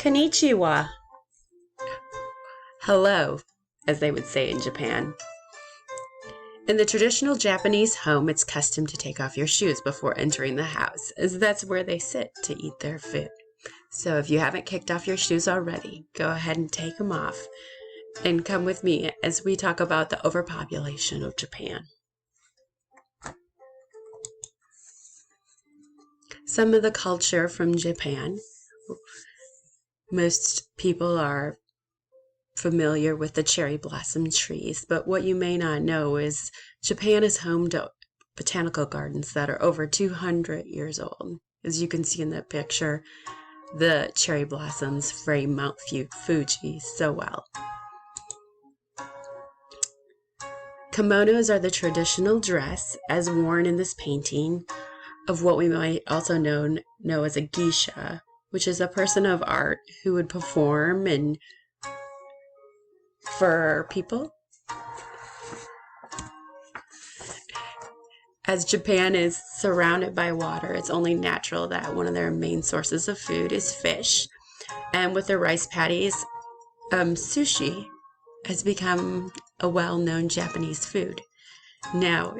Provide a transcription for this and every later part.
Konnichiwa. Hello, as they would say in Japan. In the traditional Japanese home, it's custom to take off your shoes before entering the house, as that's where they sit to eat their food. So if you haven't kicked off your shoes already, go ahead and take them off and come with me as we talk about the overpopulation of Japan. Some of the culture from Japan. Most people are familiar with the cherry blossom trees, but what you may not know is Japan is home to botanical gardens that are over 200 years old. As you can see in the picture, the cherry blossoms frame Mount Fuji so well. Kimonos are the traditional dress as worn in this painting of what we might also know as a geisha, which is a person of art who would perform and for people. As Japan is surrounded by water, it's only natural that one of their main sources of food is fish. And with their rice paddies, sushi has become a well-known Japanese food. Now,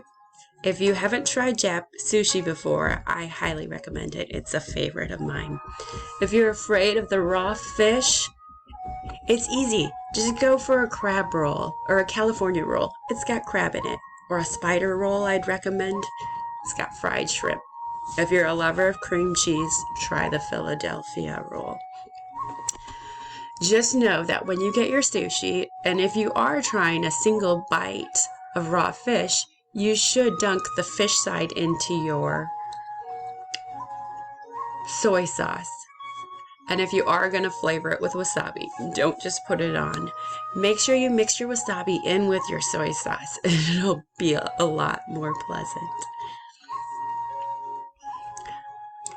if you haven't tried sushi before, I highly recommend it. It's a favorite of mine. If you're afraid of the raw fish, it's easy. Just go for a crab roll or a California roll. It's got crab in it. Or a spider roll, I'd recommend. It's got fried shrimp. If you're a lover of cream cheese, try the Philadelphia roll. Just know that when you get your sushi, and if you are trying a single bite of raw fish, you should dunk the fish side into your soy sauce. And if you are going to flavor it with wasabi, don't just put it on. Make sure you mix your wasabi in with your soy sauce. It'll be a lot more pleasant.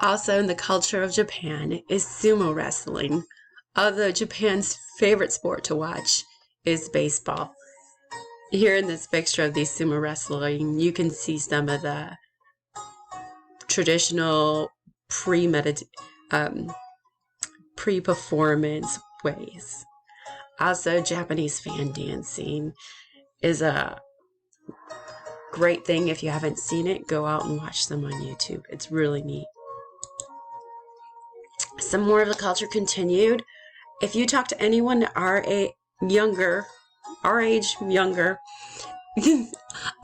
Also in the culture of Japan is sumo wrestling. Although Japan's favorite sport to watch is baseball. Here in this picture of these sumo wrestling, you can see some of the traditional pre-performance ways. Also, Japanese fan dancing is a great thing. If you haven't seen it, go out and watch them on YouTube. It's really neat. Some more of the culture continued. If you talk to anyone our age younger,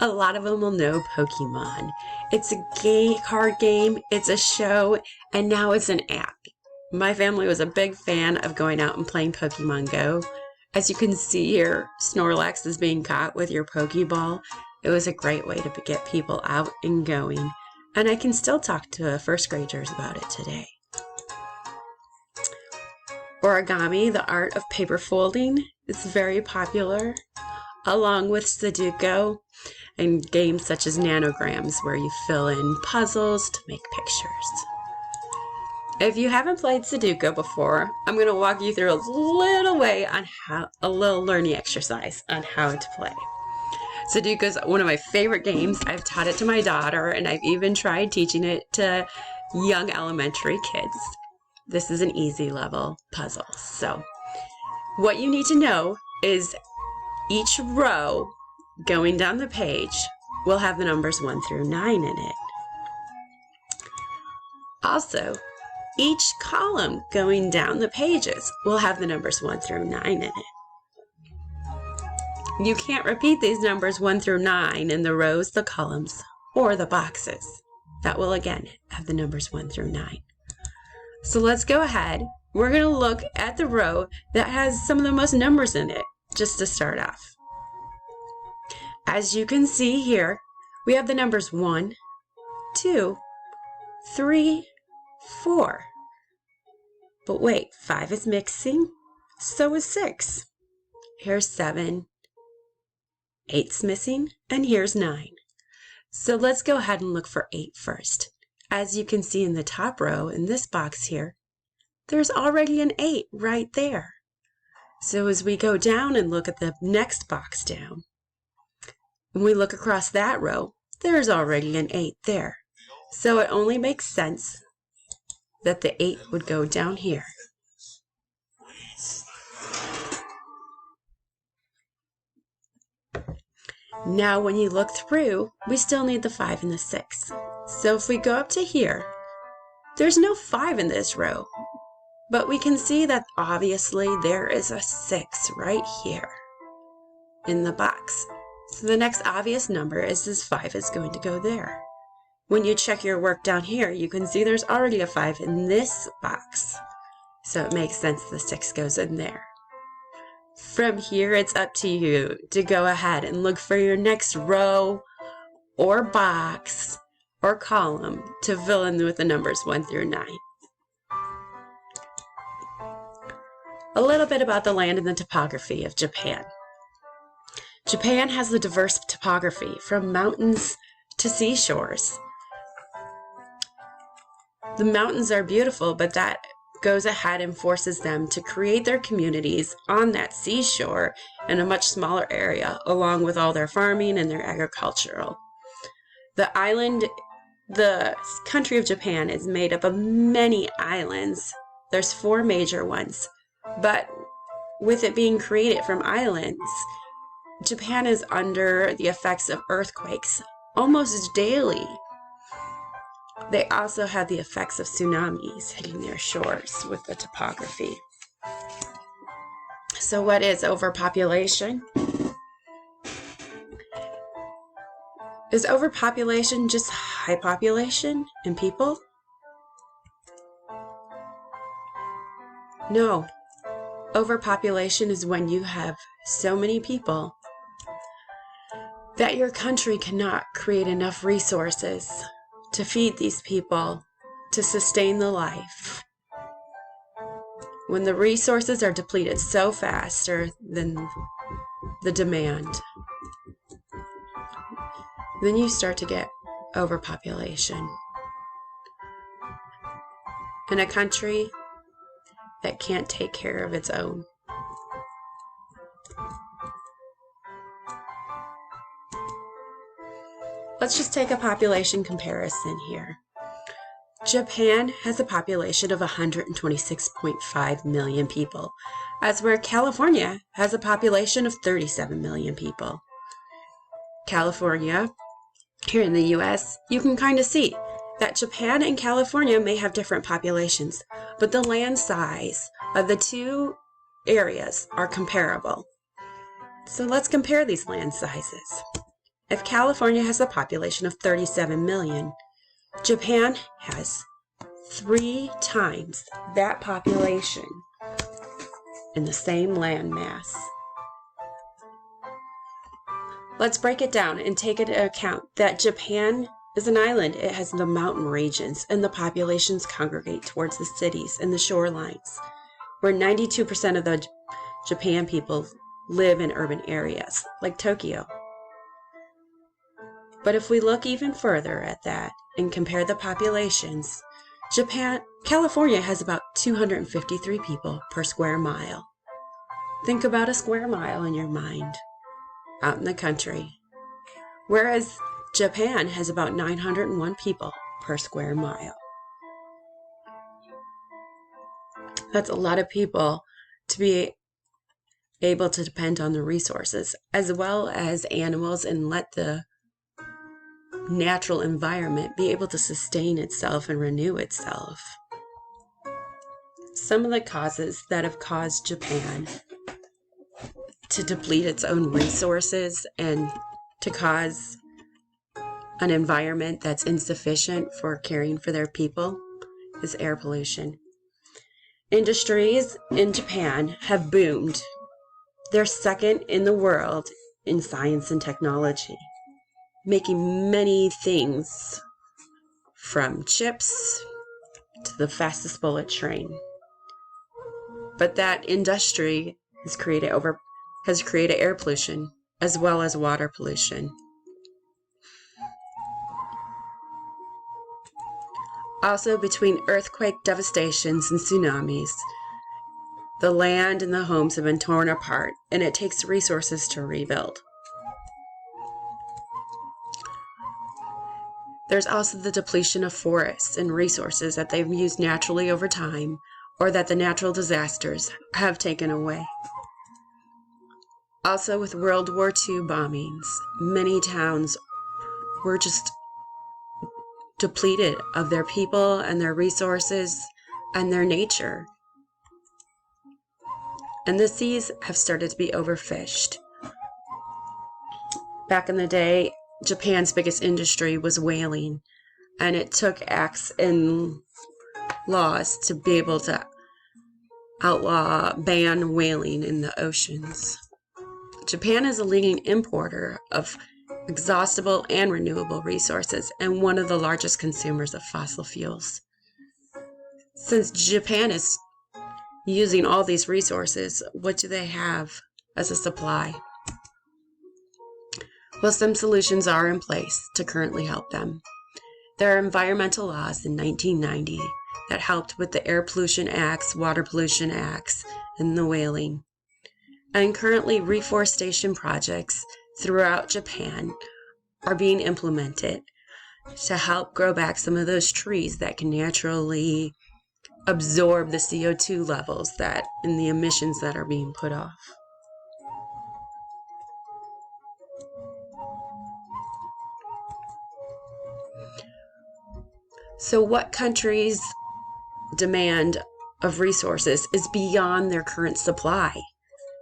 a lot of them will know Pokemon. It's a card game, it's a show, and now it's an app. My family was a big fan of going out and playing Pokemon Go. As you can see here, Snorlax is being caught with your Pokeball. It was a great way to get people out and going. And I can still talk to first graders about it today. Origami, the art of paper folding, is very popular, along with Sudoku and games such as nanograms, where you fill in puzzles to make pictures. If you haven't played Sudoku before, I'm going to walk you through a little learning exercise on how to play. Sudoku is one of my favorite games. I've taught it to my daughter, and I've even tried teaching it to young elementary kids. This is an easy level puzzle. So, what you need to know is each row going down the page will have the numbers 1 through 9 in it. Also, each column going down the pages will have the numbers 1 through 9 in it. You can't repeat these numbers 1 through 9 in the rows, the columns, or the boxes. That will again have the numbers 1 through 9. So let's go ahead. We're going to look at the row that has some of the most numbers in it, just to start off. As you can see here, we have the numbers 1, 2, 3, 4. But wait, 5 is mixing, so is 6. Here's 7, 8's missing, and here's 9. So let's go ahead and look for 8 first. As you can see in the top row in this box here, there's already an 8 right there. So as we go down and look at the next box down, when we look across that row, there's already an 8 there. So it only makes sense that the 8 would go down here. Now when you look through, we still need the 5 and the 6. So if we go up to here, there's no 5 in this row, but we can see that obviously there is a 6 right here in the box. So the next obvious number is this 5 is going to go there. When you check your work down here, you can see there's already a 5 in this box. So it makes sense the 6 goes in there. From here, it's up to you to go ahead and look for your next row or box or column to fill in with the numbers 1 through 9. A little bit about the land and the topography of Japan. Japan has a diverse topography from mountains to seashores. The mountains are beautiful, but that goes ahead and forces them to create their communities on that seashore in a much smaller area, along with all their farming and their agricultural. The country of Japan is made up of many islands. There's 4 major ones, but with it being created from islands, Japan is under the effects of earthquakes almost daily. They also have the effects of tsunamis hitting their shores with the topography. So what is overpopulation? Is overpopulation just high population in people? No. Overpopulation is when you have so many people that your country cannot create enough resources to feed these people, to sustain the life. When the resources are depleted so faster than the demand, then you start to get overpopulation. In a country that can't take care of its own. Let's just take a population comparison here. Japan has a population of 126.5 million people, as where California has a population of 37 million people. California, here in the US, you can kind of see that Japan and California may have different populations, but the land size of the two areas are comparable. So let's compare these land sizes. If California has a population of 37 million, Japan has 3 times that population in the same land mass. Let's break it down and take into account that Japan is an island. It has the mountain regions, and the populations congregate towards the cities and the shorelines, where 92% of the Japan people live in urban areas, like Tokyo. But if we look even further at that and compare the populations, California has about 253 people per square mile. Think about a square mile in your mind, out in the country. Whereas Japan has about 901 people per square mile. That's a lot of people to be able to depend on the resources, as well as animals, and let the natural environment be able to sustain itself and renew itself. Some of the causes that have caused Japan to deplete its own resources and to cause an environment that's insufficient for caring for their people is air pollution. Industries in Japan have boomed. They're second in the world in science and technology, making many things from chips to the fastest bullet train. But that industry has created air pollution as well as water pollution. Also, between earthquake devastations and tsunamis, the land and the homes have been torn apart, and it takes resources to rebuild. There's also the depletion of forests and resources that they've used naturally over time, or that the natural disasters have taken away. Also, with World War II bombings, many towns were just depleted of their people and their resources and their nature. And the seas have started to be overfished. Back in the day, Japan's biggest industry was whaling, and it took acts and laws to be able to ban whaling in the oceans. Japan is a leading importer of exhaustible and renewable resources and one of the largest consumers of fossil fuels. Since Japan is using all these resources, what do they have as a supply? Well, some solutions are in place to currently help them. There are environmental laws in 1990 that helped with the Air Pollution Acts, Water Pollution Acts, and the whaling. And currently, reforestation projects throughout Japan are being implemented to help grow back some of those trees that can naturally absorb the CO2 levels that in the emissions that are being put off. So what countries' demand of resources is beyond their current supply?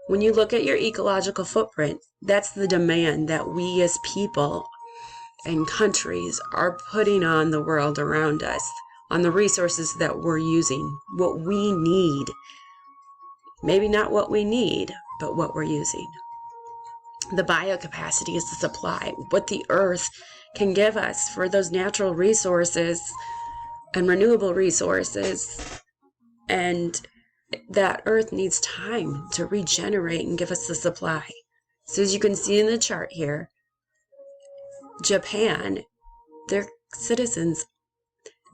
When you look at your ecological footprint, that's the demand that we as people and countries are putting on the world around us, on the resources that we're using, what we need. Maybe not what we need, but what we're using. The biocapacity is the supply, what the earth can give us for those natural resources and renewable resources. And that earth needs time to regenerate and give us the supply. So as you can see in the chart here, Japan, their citizens,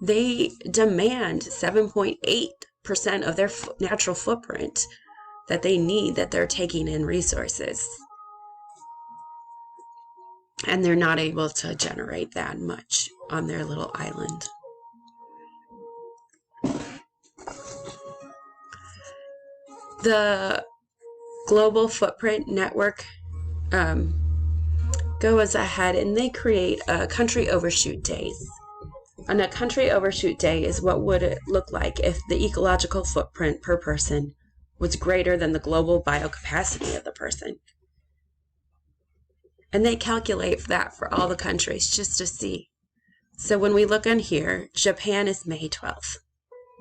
they demand 7.8% of their natural footprint that they need, that they're taking in resources. And they're not able to generate that much on their little island. The Global Footprint Network goes ahead and they create a country overshoot days. And a country overshoot day is what would it look like if the ecological footprint per person was greater than the global biocapacity of the person. And they calculate that for all the countries just to see. So when we look on here, Japan is May 12th.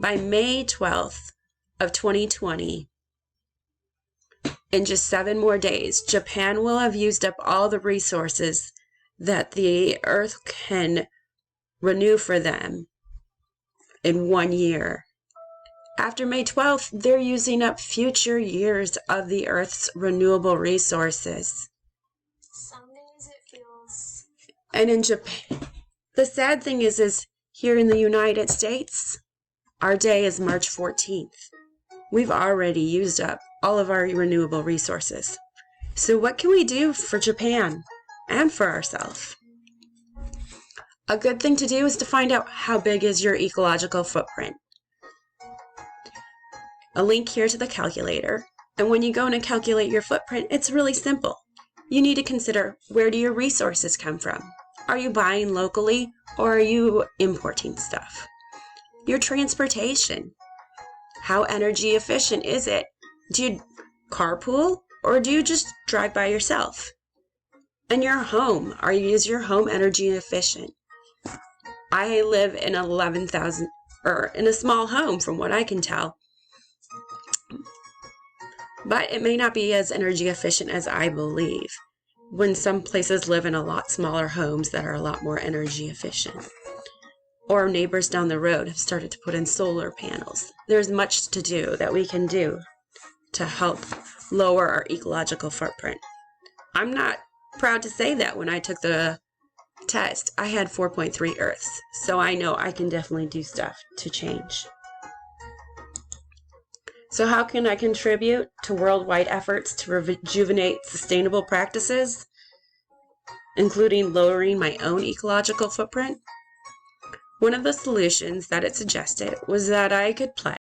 By May 12th of 2020, in just 7 more days, Japan will have used up all the resources that the earth can renew for them in 1 year. After May 12th, they're using up future years of the earth's renewable resources. Some days it feels... And in Japan, the sad thing is here in the United States, our day is March 14th. We've already used up all of our renewable resources. So what can we do for Japan and for ourselves? A good thing to do is to find out how big is your ecological footprint. A link here to the calculator. And when you go in and calculate your footprint, it's really simple. You need to consider, where do your resources come from? Are you buying locally or are you importing stuff? Your transportation. How energy efficient is it? Do you carpool or do you just drive by yourself? And your home, is your home energy efficient? I live in in a small home from what I can tell. But it may not be as energy efficient as I believe, when some places live in a lot smaller homes that are a lot more energy efficient. Or neighbors down the road have started to put in solar panels. There's much to do that we can do to help lower our ecological footprint. I'm not proud to say that when I took the test, I had 4.3 Earths, so I know I can definitely do stuff to change. So how can I contribute to worldwide efforts to rejuvenate sustainable practices, including lowering my own ecological footprint? One of the solutions that it suggested was that I could pledge